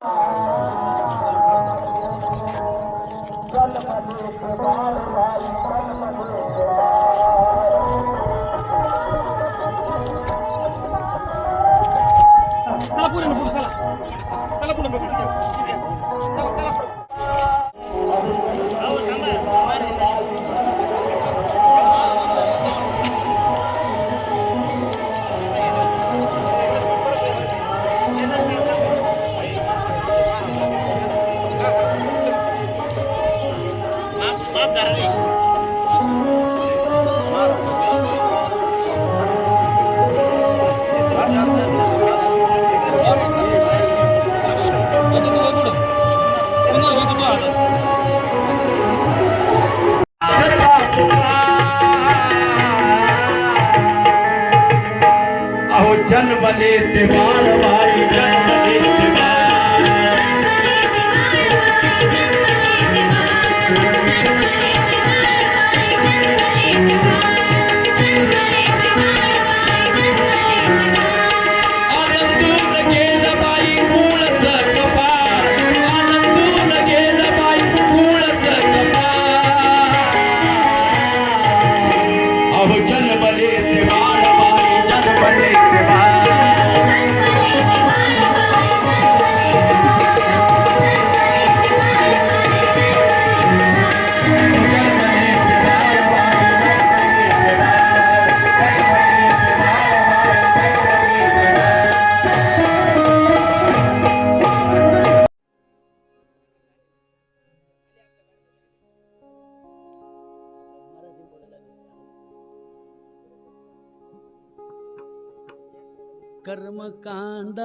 चला पुढे चला चला पुढे चला जन्म लेते बार भाई जन्म लेते आनंदून गेलं बाई मूळच कपार आनंदून गेलं बाई मूळच कपार अहो जन्म लेते बार भाई जन्म लेते कर्मकांडाला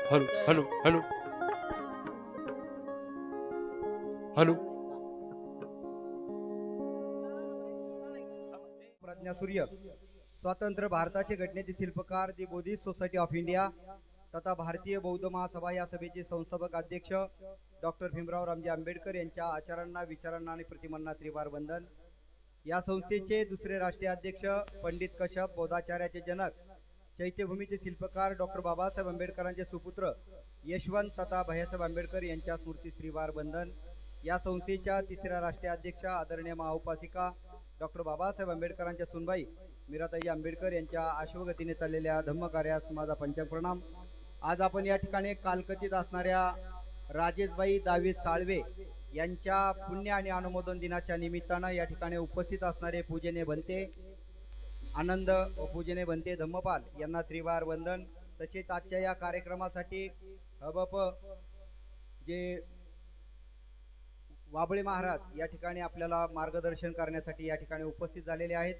हॅलो हॅलो हॅलो हॅलो प्रज्ञा सूर्य स्वतंत्र भारताचे घटनेचे शिल्पकार the Buddhist Society of India तथा भारतीय बौद्ध महासभा या सभेचे संस्थापक अध्यक्ष डॉक्टर भीमराव रामजी आंबेडकर यांच्या आचरणांना विचारांना आणि प्रतिमांना त्रिवार वंदन। या संस्थेचे दुसरे राष्ट्रीय अध्यक्ष पंडित कश्यप बौद्धाचार्याचे जनक चैत्यभूमीचे शिल्पकार डॉक्टर बाबासाहेब आंबेडकरांचे सुपुत्र यशवंत तथा भैयासाहेब आंबेडकर यांच्या स्मृती श्रीवार बंधन। या संस्थेच्या तिसऱ्या राष्ट्रीय अध्यक्ष आदरणीय महाउपासिका डॉक्टर बाबासाहेब आंबेडकरांच्या सुनबाई मीराताई आंबेडकर यांच्या आश्वगतीने चाललेल्या धम्मकार्यास माझा पंचांग प्रणाम। आज आपण या ठिकाणी कालकथित असणाऱ्या राजेशबाई दावीद साळवे यांच्या पुण्य आणि अनुमोदन दिनाच्या निमित्तानं या ठिकाणी उपस्थित असणारे पूजनीय बनते आनंद व पूजनीय बनते धम्मपाल यांना त्रिवार वंदन। तसेच आजच्या या कार्यक्रमासाठी हबप जे वाबळे महाराज या ठिकाणी आपल्याला मार्गदर्शन करण्यासाठी या ठिकाणी उपस्थित झालेले आहेत।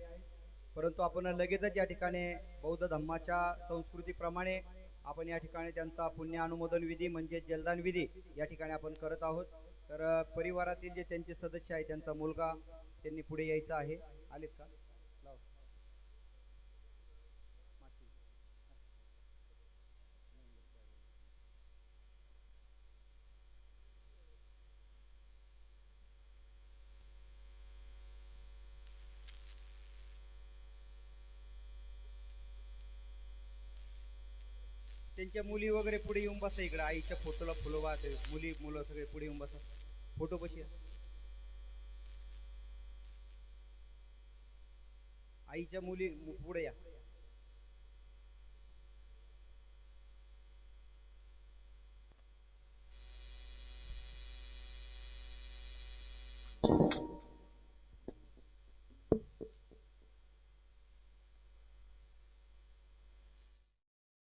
परंतु आपण लगेचच या ठिकाणी बौद्ध धम्माच्या संस्कृतीप्रमाणे आपण या ठिकाणी त्यांचा पुण्य अनुमोदन विधी म्हणजे जलदान विधी या ठिकाणी आपण करत आहोत। तर परिवारातील जे त्यांचे सदस्य आहेत त्यांचा मुलगा त्यांनी पुढे यायचा आहे। आलेत का? त्यांच्या मुली वगैरे पुढे येऊन बसा इकडे आईच्या फोटोला फुलं वाहते मुली मुलं सगळे पुढे येऊन बसा फोटो कशी आईच्या मुली पुढे या।